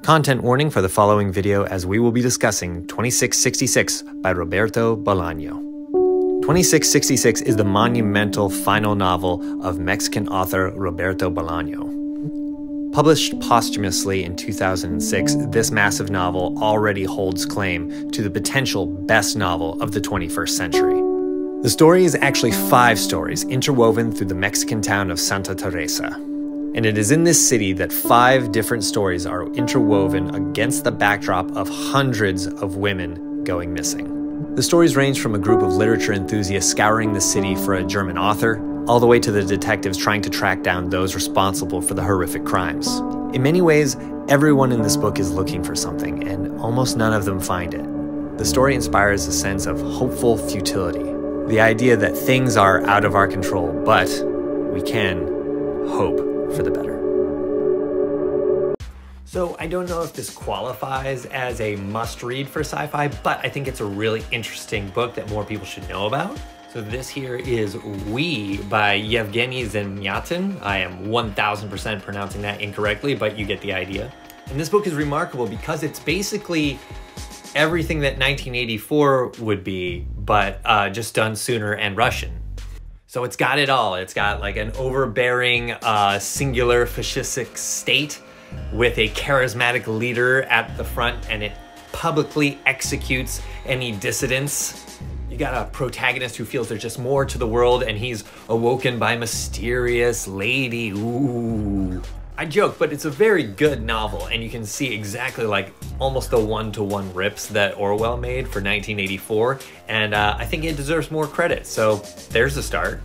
Content warning for the following video, as we will be discussing 2666 by Roberto Bolaño. 2666 is the monumental final novel of Mexican author Roberto Bolaño. Published posthumously in 2006, this massive novel already holds claim to the potential best novel of the 21st century. The story is actually 5 stories interwoven through the Mexican town of Santa Teresa. And it is in this city that 5 different stories are interwoven against the backdrop of hundreds of women going missing. The stories range from a group of literature enthusiasts scouring the city for a German author, all the way to the detectives trying to track down those responsible for the horrific crimes. In many ways, everyone in this book is looking for something, and almost none of them find it. The story inspires a sense of hopeful futility, the idea that things are out of our control, but we can hope for the better. So I don't know if this qualifies as a must-read for sci-fi, but I think it's a really interesting book that more people should know about. So this here is We by Yevgeny Zemyatin. I am 1000% pronouncing that incorrectly, but you get the idea. And this book is remarkable because it's basically everything that 1984 would be, but just done sooner and Russian. So it's got it all. It's got like an overbearing, singular fascistic state with a charismatic leader at the front, and it publicly executes any dissidents. You got a protagonist who feels there's just more to the world, and he's awoken by a mysterious lady. Ooh. I joke, but it's a very good novel, and you can see exactly like almost the one-to-one rips that Orwell made for 1984, and I think it deserves more credit, so there's the start.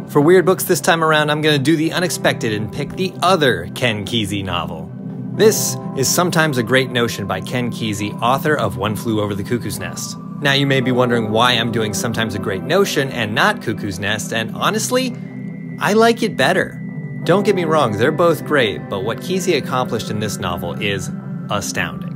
For Weird Books this time around, I'm gonna do the unexpected and pick the other Ken Kesey novel. This is Sometimes a Great Notion by Ken Kesey, author of One Flew Over the Cuckoo's Nest. Now you may be wondering why I'm doing Sometimes a Great Notion and not Cuckoo's Nest, and honestly, I like it better. Don't get me wrong, they're both great, but what Kesey accomplished in this novel is astounding.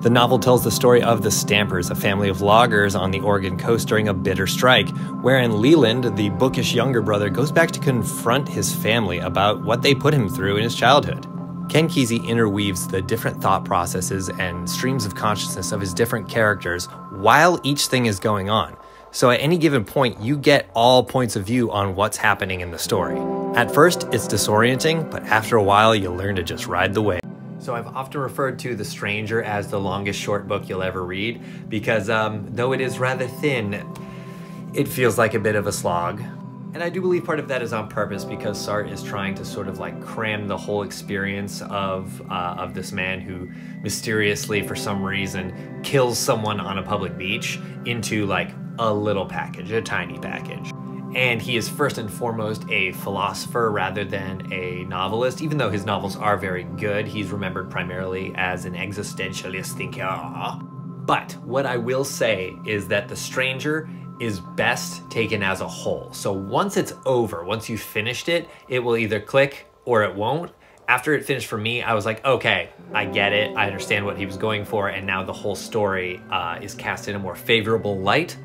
The novel tells the story of the Stampers, a family of loggers on the Oregon coast during a bitter strike, wherein Leland, the bookish younger brother, goes back to confront his family about what they put him through in his childhood. Ken Kesey interweaves the different thought processes and streams of consciousness of his different characters while each thing is going on. So at any given point, you get all points of view on what's happening in the story. At first, it's disorienting, but after a while, you learn to just ride the wave. So I've often referred to The Stranger as the longest short book you'll ever read, because though it is rather thin, it feels like a bit of a slog. And I do believe part of that is on purpose, because Sartre is trying to sort of like cram the whole experience of this man who mysteriously, for some reason, kills someone on a public beach into like a little package, a tiny package. And he is first and foremost a philosopher rather than a novelist. Even though his novels are very good, he's remembered primarily as an existentialist thinker. But what I will say is that The Stranger is best taken as a whole. So once it's over, once you've finished it, it will either click or it won't. After it finished for me, I was like, okay, I get it. I understand what he was going for. And now the whole story is cast in a more favorable light.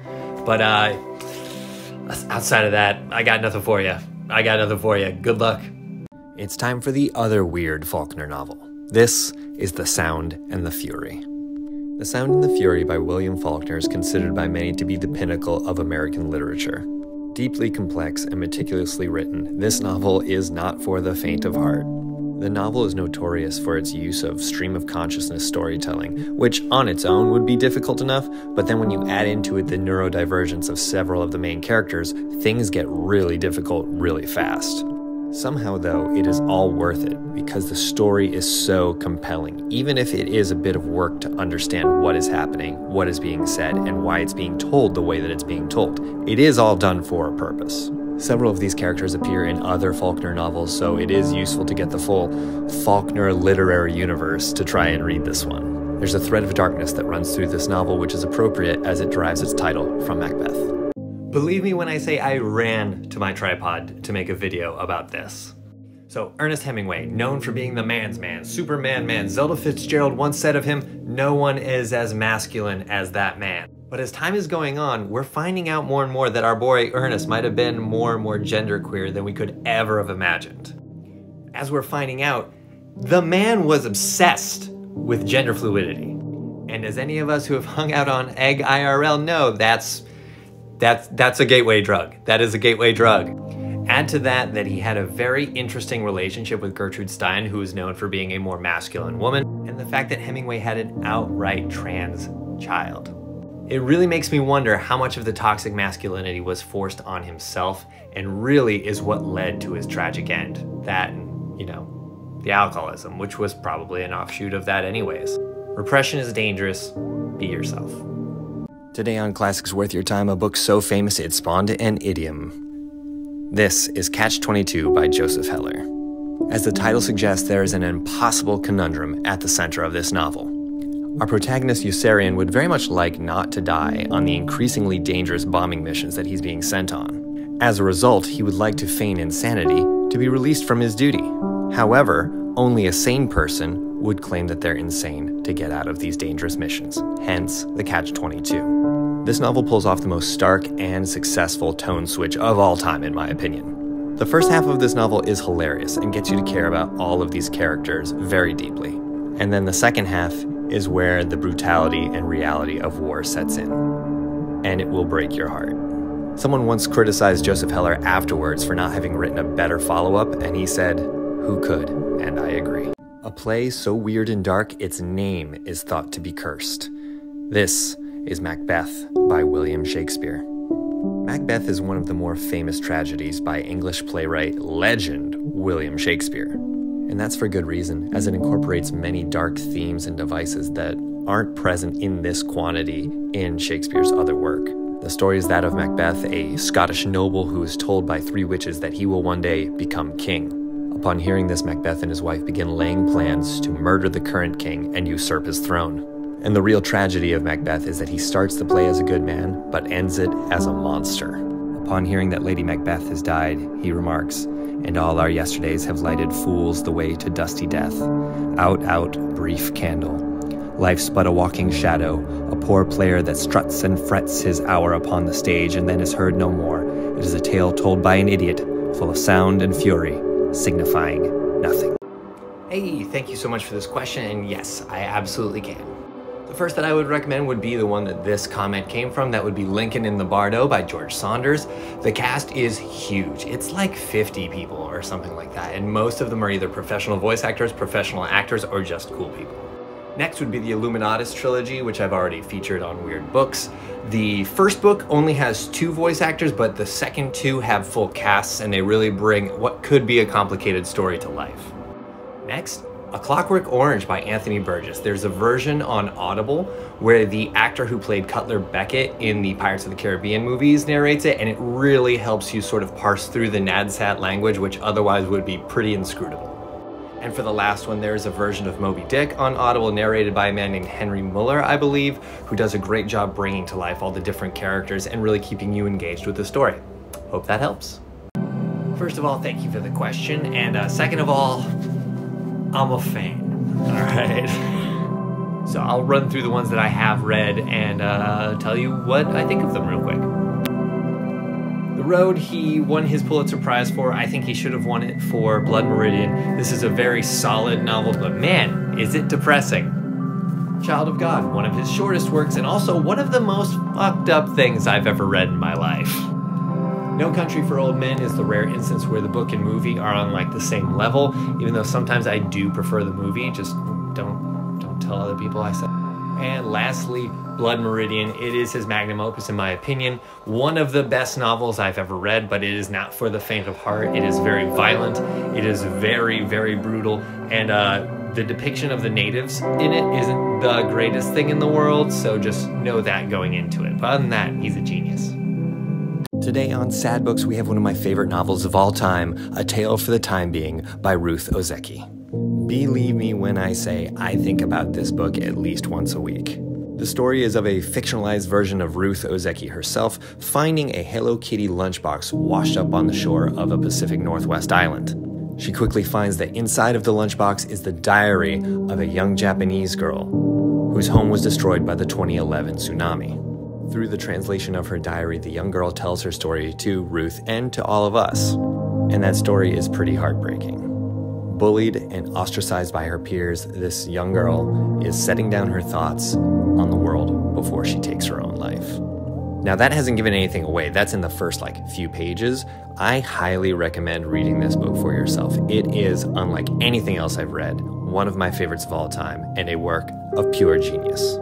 But outside of that, I got nothing for you. Good luck. It's time for the other weird Faulkner novel. This is The Sound and the Fury. The Sound and the Fury by William Faulkner is considered by many to be the pinnacle of American literature. Deeply complex and meticulously written, this novel is not for the faint of heart. The novel is notorious for its use of stream of consciousness storytelling, which on its own would be difficult enough, but then when you add into it the neurodivergence of several of the main characters, things get really difficult really fast. Somehow, though, it is all worth it because the story is so compelling, even if it is a bit of work to understand what is happening, what is being said, and why it's being told the way that it's being told. It is all done for a purpose. Several of these characters appear in other Faulkner novels, so it is useful to get the full Faulkner literary universe to try and read this one. There's a thread of darkness that runs through this novel, which is appropriate as it derives its title from Macbeth. Believe me when I say I ran to my tripod to make a video about this. So Ernest Hemingway, known for being the man's man, Superman man, Zelda Fitzgerald once said of him, "No one is as masculine as that man." But as time is going on, we're finding out more and more that our boy Ernest might have been more and more genderqueer than we could ever have imagined. As we're finding out, the man was obsessed with gender fluidity. And as any of us who have hung out on Egg IRL know, that's a gateway drug. That is a gateway drug. Add to that he had a very interesting relationship with Gertrude Stein, who is known for being a more masculine woman, and the fact that Hemingway had an outright trans child. It really makes me wonder how much of the toxic masculinity was forced on himself and really is what led to his tragic end. That and, the alcoholism, which was probably an offshoot of that anyways. Repression is dangerous. Be yourself. Today on Classics Worth Your Time, a book so famous it spawned an idiom. This is Catch-22 by Joseph Heller. As the title suggests, there is an impossible conundrum at the center of this novel. Our protagonist Yossarian would very much like not to die on the increasingly dangerous bombing missions that he's being sent on. As a result, he would like to feign insanity to be released from his duty. However, only a sane person would claim that they're insane to get out of these dangerous missions, hence the Catch-22. This novel pulls off the most stark and successful tone switch of all time, in my opinion. The first half of this novel is hilarious and gets you to care about all of these characters very deeply. And then the second half is where the brutality and reality of war sets in. And it will break your heart. Someone once criticized Joseph Heller afterwards for not having written a better follow-up, and he said, "Who could?" And I agree. A play so weird and dark, its name is thought to be cursed. This is Macbeth by William Shakespeare. Macbeth is one of the more famous tragedies by English playwright legend William Shakespeare. And that's for good reason, as it incorporates many dark themes and devices that aren't present in this quantity in Shakespeare's other work. The story is that of Macbeth, a Scottish noble who is told by three witches that he will one day become king. Upon hearing this, Macbeth and his wife begin laying plans to murder the current king and usurp his throne. And the real tragedy of Macbeth is that he starts the play as a good man, but ends it as a monster. Upon hearing that Lady Macbeth has died, he remarks, "And all our yesterdays have lighted fools the way to dusty death. Out, out, brief candle. Life's but a walking shadow, a poor player that struts and frets his hour upon the stage and then is heard no more. It is a tale told by an idiot, full of sound and fury, signifying nothing." Hey, thank you so much for this question, and yes, I absolutely can. The first that I would recommend would be the one that this comment came from. That would be Lincoln in the Bardo by George Saunders. The cast is huge. It's like 50 people or something like that, and most of them are either professional voice actors, professional actors, or just cool people. Next would be the Illuminatus trilogy, which I've already featured on Weird Books. The first book only has 2 voice actors, but the second 2 have full casts, and they really bring what could be a complicated story to life. Next, A Clockwork Orange by Anthony Burgess. There's a version on Audible where the actor who played Cutler Beckett in the Pirates of the Caribbean movies narrates it, and it really helps you sort of parse through the NADSAT language, which otherwise would be pretty inscrutable. And for the last one, there's a version of Moby Dick on Audible narrated by a man named Henry Muller, I believe, who does a great job bringing to life all the different characters and really keeping you engaged with the story. Hope that helps. First of all, thank you for the question, and second of all, I'm a fan. All right. So I'll run through the ones that I have read and tell you what I think of them real quick. The Road, he won his Pulitzer Prize for. I think he should have won it for Blood Meridian. This is a very solid novel, but man, is it depressing. Child of God, one of his shortest works, and also one of the most fucked up things I've ever read in my life. No Country for Old Men is the rare instance where the book and movie are on like the same level, even though sometimes I do prefer the movie. Just don't tell other people I said. And lastly, Blood Meridian. It is his magnum opus in my opinion. One of the best novels I've ever read, but it is not for the faint of heart. It is very violent. It is very, very brutal. And the depiction of the natives in it isn't the greatest thing in the world, so just know that going into it. But other than that, he's a genius. Today on Sad Books, we have one of my favorite novels of all time, A Tale for the Time Being by Ruth Ozeki. Believe me when I say I think about this book at least once a week. The story is of a fictionalized version of Ruth Ozeki herself finding a Hello Kitty lunchbox washed up on the shore of a Pacific Northwest island. She quickly finds that inside of the lunchbox is the diary of a young Japanese girl whose home was destroyed by the 2011 tsunami. Through the translation of her diary, the young girl tells her story to Ruth and to all of us. And that story is pretty heartbreaking. Bullied and ostracized by her peers, this young girl is setting down her thoughts on the world before she takes her own life. Now, that hasn't given anything away. That's in the first few pages. I highly recommend reading this book for yourself. It is unlike anything else I've read, one of my favorites of all time, and a work of pure genius.